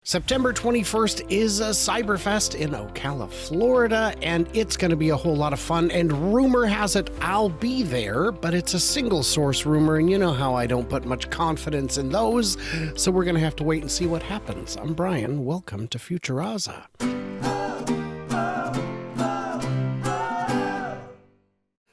September 21st is a Cyberfest in Ocala, Florida, and it's going to be a whole lot of fun. And rumor has it I'll be there, but it's a single source rumor, and you know how I don't put much confidence in those, so we're going to have to wait and see what happens. I'm Brian. Welcome to Futuraza.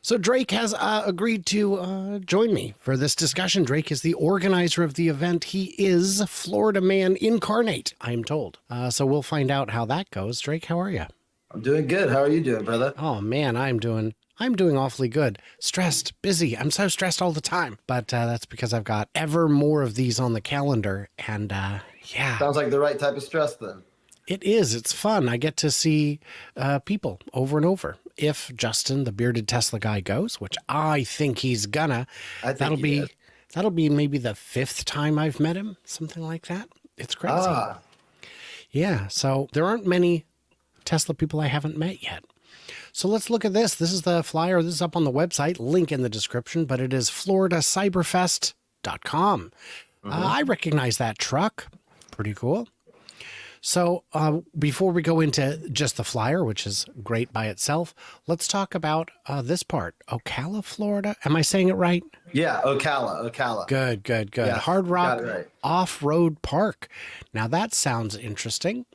So Drake has agreed to join me for this discussion. Drake is the organizer of the event. He is Florida man incarnate, I'm told. So we'll find out how that goes. Drake, how are you? I'm doing good. How are you doing, brother? Oh man, I'm doing awfully good. Stressed, busy. I'm so stressed all the time. But that's because I've got ever more of these on the calendar. And yeah. Sounds like the right type of stress then. It is. It's fun. I get to see people over and over. If Justin, the bearded Tesla guy, goes, which I think he's gonna, that'll be maybe the 5th time I've met him, something like that. It's crazy. Yeah. So there aren't many Tesla people I haven't met yet. So let's look at this. This is the flyer. This is up on the website. Link in the description, but it is floridacyberfest.com. I recognize that truck. Pretty cool. So before we go into just the flyer, which is great by itself, let's talk about this part. Ocala, Florida. Am I saying it right? Yeah, Ocala. Good. Yes, Hard Rock right. Off-Road Park. Now that sounds interesting.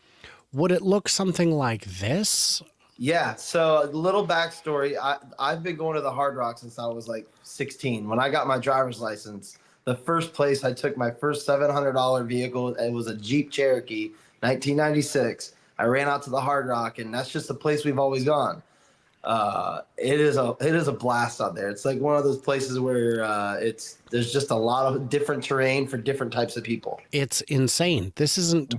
Would it look something like this? Yeah, so a little backstory. I've been going to the Hard Rock since I was like 16. When I got my driver's license, the first place I took my first $700 vehicle, it was a Jeep Cherokee, 1996. I ran out to the Hard Rock, and that's just the place we've always gone. It is a blast out there. It's like one of those places where there's just a lot of different terrain for different types of people. It's insane. This isn't.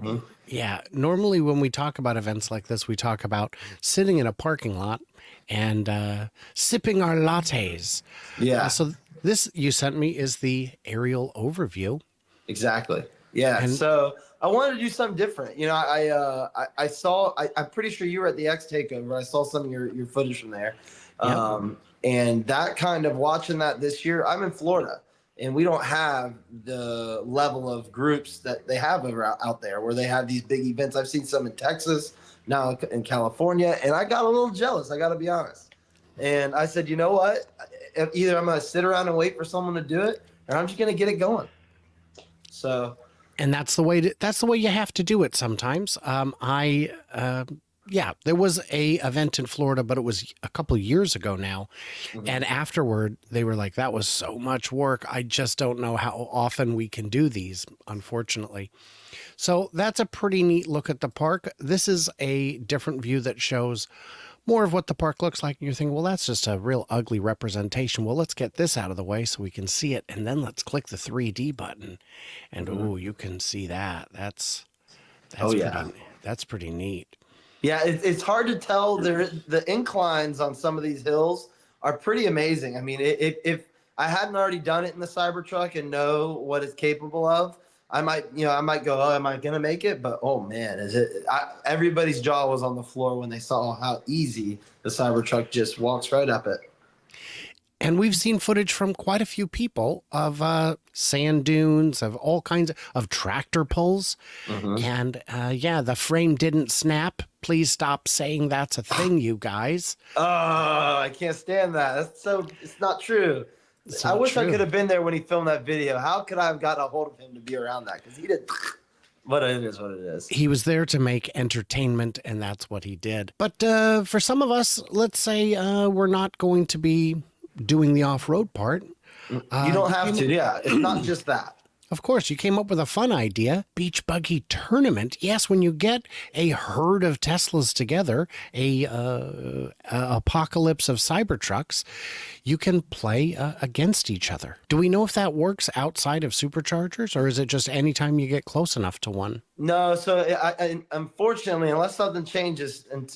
Yeah. Normally, when we talk about events like this, we talk about sitting in a parking lot and sipping our lattes. Yeah. So this you sent me is the aerial overview. Exactly. Yeah. And so I wanted to do something different. You know, I saw. I'm pretty sure you were at the X Takeover. I saw some of your footage from there. Yep. And that kind of watching that this year. I'm in Florida, and we don't have the level of groups that they have out there, where they have these big events. I've seen some in Texas, now in California, and I got a little jealous. I got to be honest. And I said, you know what? Either I'm going to sit around and wait for someone to do it, or I'm just going to get it going. So. And that's the way you have to do it sometimes. There was a event in Florida, but it was a couple of years ago now. And afterward, they were like, that was so much work. I just don't know how often we can do these, unfortunately. So that's a pretty neat look at the park. This is a different view that shows more of what the park looks like. And you're thinking, well, that's just a real ugly representation. Well, let's get this out of the way so we can see it. And then let's click the 3D button. And, ooh, you can see that. That's pretty neat. Yeah, it's hard to tell. The inclines on some of these hills are pretty amazing. I mean, if I hadn't already done it in the Cybertruck and know what it's capable of, I might go, oh, am I going to make it? But, oh, man, everybody's jaw was on the floor when they saw how easy the Cybertruck just walks right up it. And we've seen footage from quite a few people of sand dunes, of all kinds of tractor pulls. And, the frame didn't snap. Please stop saying that's a thing, you guys. Oh, I can't stand that. It's not true. I wish I could have been there when he filmed that video. How could I have gotten a hold of him to be around that? Because he did. But it is what it is. He was there to make entertainment, and that's what he did. But for some of us, let's say we're not going to be doing the off-road part. You don't have to. Yeah, it's not just that. Of course, you came up with a fun idea, beach buggy tournament. Yes, when you get a herd of Teslas together, a apocalypse of Cybertrucks, you can play against each other. Do we know if that works outside of superchargers, or is it just anytime you get close enough to one? No, so unfortunately, unless something changes and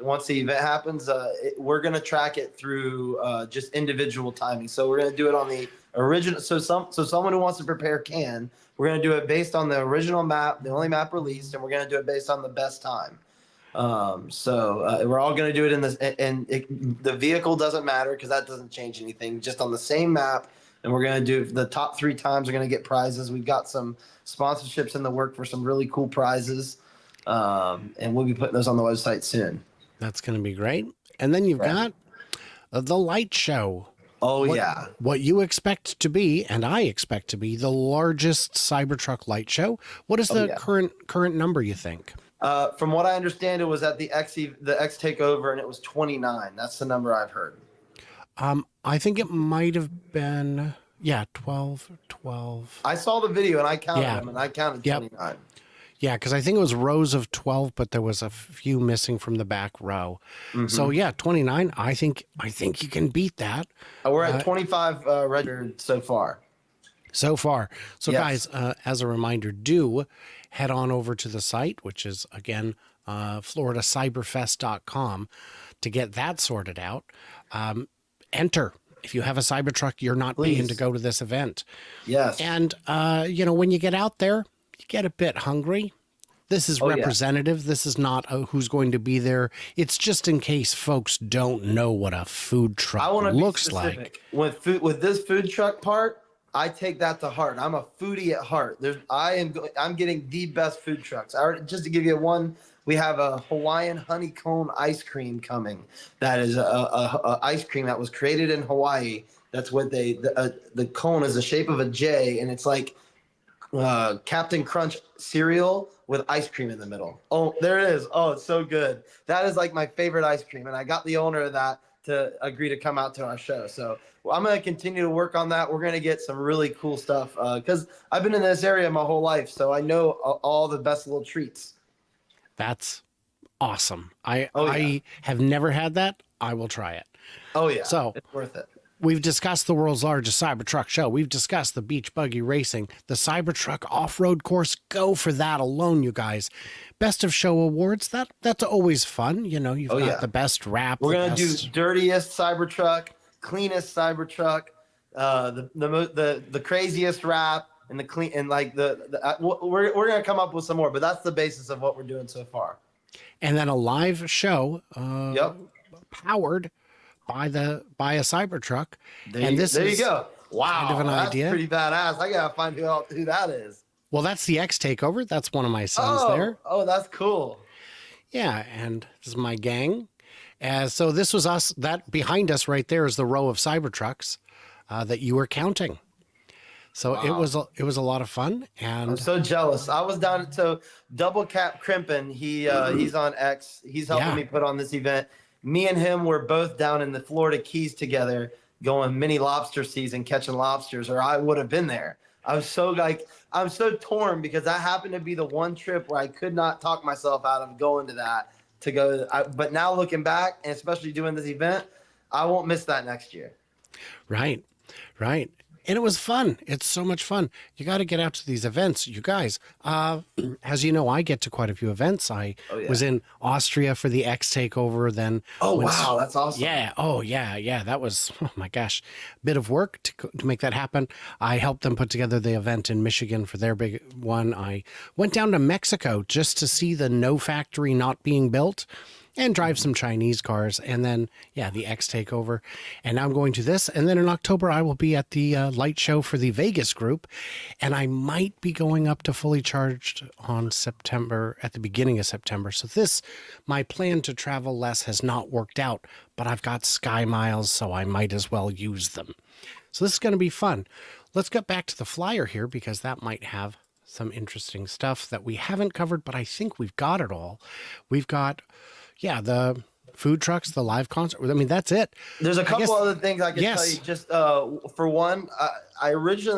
once the event happens, we're going to track it through just individual timing. So we're going to do it on the original. So someone who wants to prepare can. We're going to do it based on the original map, the only map released, and we're going to do it based on the best time. We're all going to do it in this, and the vehicle doesn't matter because that doesn't change anything. Just on the same map, and we're going to do the top 3 times are going to get prizes. We've got some sponsorships in the work for some really cool prizes, and we'll be putting those on the website soon. That's going to be great. And then you've got the light show. Oh, yeah. What you expect to be, and I expect to be, the largest Cybertruck light show. What is the current number, you think? From what I understand, it was at the X takeover, and it was 29. That's the number I've heard. I think it might have been, 12. I saw the video, and I counted them, and I counted 29. Yeah, because I think it was rows of 12, but there was a few missing from the back row. So 29. I think you can beat that. We're at 25 registered so far. So guys, as a reminder, do head on over to the site, which is again floridacyberfest.com, to get that sorted out. Enter. If you have a Cybertruck, you're not paying to go to this event. Yes. And when you get out there, you get a bit hungry. This is representative. This is not who's going to be there. It's just in case folks don't know what a food truck looks like. With this food truck part, I take that to heart. I'm a foodie at heart. I'm getting the best food trucks. Just to give you one, we have a Hawaiian honeycomb ice cream coming. That is a ice cream that was created in Hawaii. That's what the cone is the shape of a J, and it's like Captain Crunch cereal with ice cream in the middle. Oh, there it is. Oh, it's so good. That is like my favorite ice cream, and I got the owner of that to agree to come out to our show. So I'm going to continue to work on that. We're going to get some really cool stuff because I've been in this area my whole life, so I know all the best little treats. That's awesome. I have never had that. I will try it. Oh, yeah. So it's worth it. We've discussed the world's largest Cybertruck show. We've discussed the beach buggy racing, the Cybertruck off-road course. Go for that alone, you guys. Best of show awards. That's always fun. You've got the best rap. We're gonna do dirtiest Cybertruck, cleanest Cybertruck, the craziest rap, and the clean and like we're gonna come up with some more. But that's the basis of what we're doing so far. And then a live show. Powered by a Cybertruck. There you go. Wow, kind of an idea. Pretty badass. I gotta find who that is. Well, that's the X takeover. That's one of my sons there. Oh, that's cool. Yeah, and this is my gang. So this was us. That behind us right there is the row of Cybertrucks that you were counting. So it was a lot of fun, and I'm so jealous. I was down Double Cap Crimpin. He's on X. He's helping me put on this event. Me and him were both down in the Florida Keys together, going mini lobster season, catching lobsters, or I would have been there. I'm so torn because that happened to be the one trip where I could not talk myself out of going to that but now looking back, and especially doing this event, I won't miss that next year. Right. And it was fun. It's so much fun. You got to get out to these events, you guys. As you know, I get to quite a few events. I was in Austria for the X takeover. Then wow, that's awesome. Yeah. Oh yeah. That was, oh my gosh, a bit of work to make that happen. I helped them put together the event in Michigan for their big one. I went down to Mexico just to see the No Factory not being built and drive some Chinese cars, and then the X takeover, and now I'm going to this, and then in October I will be at the light show for the Vegas group, and I might be going up to Fully Charged at the beginning of September. So my plan to travel less has not worked out, but I've got Sky Miles, so I might as well use them. So this is going to be fun. Let's get back to the flyer here, because that might have some interesting stuff that we haven't covered, but I think we've got it all. We've got the food trucks, the live concert. I mean, that's it. There's a couple other things I can tell you. Just for one,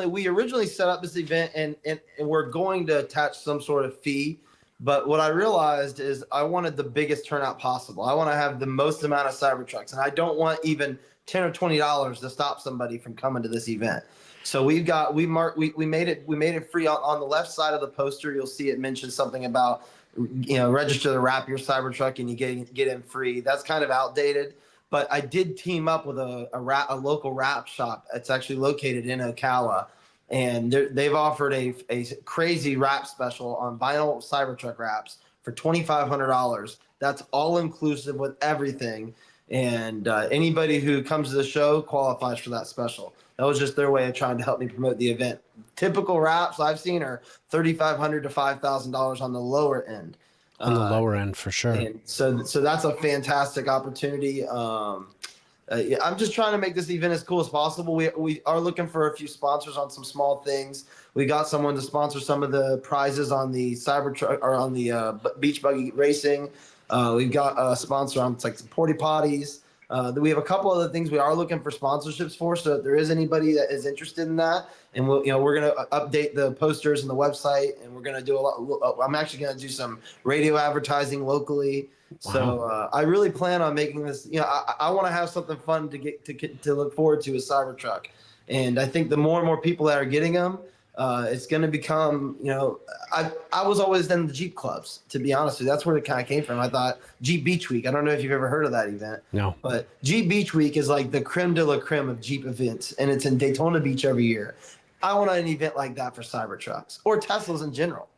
we originally set up this event and we're going to attach some sort of fee. But what I realized is I wanted the biggest turnout possible. I want to have the most amount of Cybertrucks, and I don't want even $10 or $20 to stop somebody from coming to this event. So we made it free on the left side of the poster. You'll see it mentions something about register to wrap your Cybertruck and you get in free. That's kind of outdated, but I did team up with a local wrap shop. It's actually located in Ocala, and they've offered a crazy wrap special on vinyl Cybertruck wraps for $2,500. That's all inclusive with everything. And anybody who comes to the show qualifies for that special. That was just their way of trying to help me promote the event. Typical wraps I've seen are $3,500 to $5,000 on the lower end. On the lower end, for sure. And so that's a fantastic opportunity. Yeah, I'm just trying to make this event as cool as possible. We are looking for a few sponsors on some small things. We got someone to sponsor some of the prizes on the Cybertruck or on the beach buggy racing. We've got a sponsor on like some porta potties. We have a couple other things we are looking for sponsorships for. So if there is anybody that is interested in that, and we're going to update the posters and the website, and we're going to do a lot. I'm actually going to do some radio advertising locally. Wow. So I really plan on making this. I want to have something fun to look forward to with Cybertruck, and I think the more and more people that are getting them, it's going to become. I was always in the Jeep clubs, to be honest with you. That's where it kind of came from. I thought Jeep Beach Week. I don't know if you've ever heard of that event. No. But Jeep Beach Week is like the creme de la creme of Jeep events, and it's in Daytona Beach every year. I want an event like that for Cybertrucks or Teslas in general.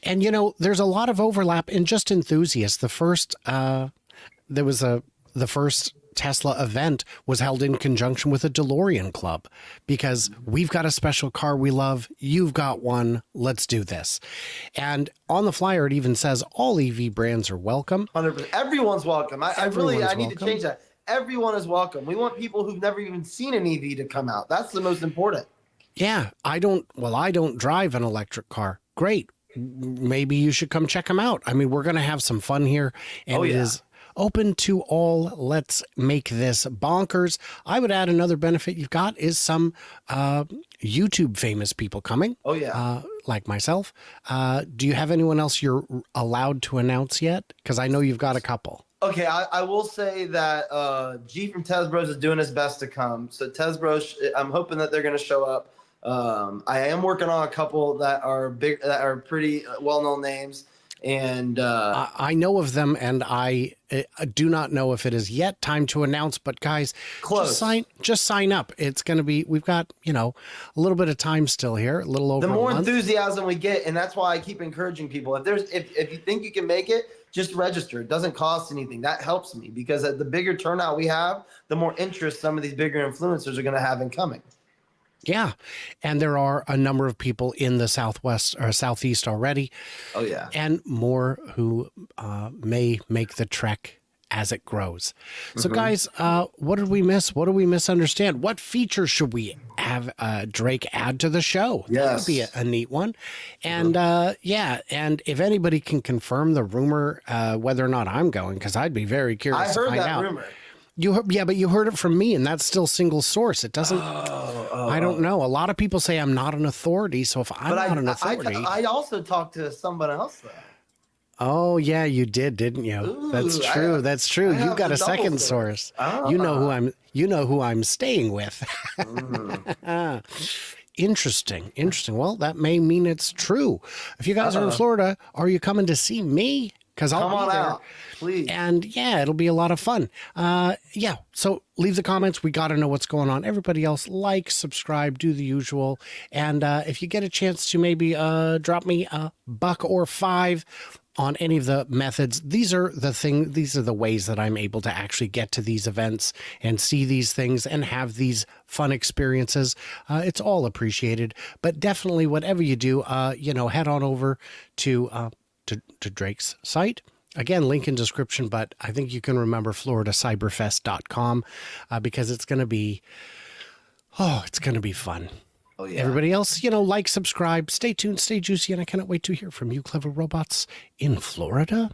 And, there's a lot of overlap in just enthusiasts. The first Tesla event was held in conjunction with a DeLorean club because we've got a special car we love. You've got one. Let's do this. And on the flyer, it even says all EV brands are welcome. 100%. Everyone's welcome. I need to change that. Everyone is welcome. We want people who've never even seen an EV to come out. That's the most important. Yeah. I don't drive an electric car. Great. Maybe you should come check them out. I mean, we're going to have some fun here, and it is open to all. Let's make this bonkers. I would add another benefit you've got is some YouTube famous people coming. Oh, yeah. Like myself. Do you have anyone else you're allowed to announce yet? Because I know you've got a couple. Okay, I will say that G from Tez Bros is doing his best to come. So Tez Bros, I'm hoping that they're going to show up. I am working on a couple that are pretty well-known names, and I know of them, and I do not know if it is yet time to announce. But guys, just sign up. It's going to be. We've got a little bit of time still here, a little over. The more a month. Enthusiasm we get, and that's why I keep encouraging people. If you think you can make it, just register. It doesn't cost anything. That helps me because the bigger turnout we have, the more interest some of these bigger influencers are going to have in coming. Yeah. And there are a number of people in the Southwest or Southeast already. Oh, yeah. And more who may make the trek as it grows. So guys, what did we miss? What do we misunderstand? What features should we have Drake add to the show? Yes. That would be a neat one. And and if anybody can confirm the rumor, whether or not I'm going, because I'd be very curious to find out. I heard that rumor. But you heard it from me, and that's still single source. It doesn't. I don't know. A lot of people say I'm not an authority, so if I'm not an authority, I also talked to someone else though. Oh yeah, you did, didn't you? Ooh, that's true. That's true. You've got a second source. You know who I'm staying with. Interesting. Well, that may mean it's true. If you guys are in Florida, are you coming to see me? Because I'll come be there. out, please. And it'll be a lot of fun. So leave the comments. We got to know what's going on. Everybody else, like, subscribe, do the usual. And if you get a chance to maybe drop me $1 or $5 on any of the methods, these are the ways that I'm able to actually get to these events and see these things and have these fun experiences. It's all appreciated. But definitely, whatever you do, head on over to Drake's site. Again, link in description, but I think you can remember floridacyberfest.com because it's going to be fun. Oh, yeah. Everybody else, like, subscribe, stay tuned, stay juicy, and I cannot wait to hear from you, clever robots in Florida.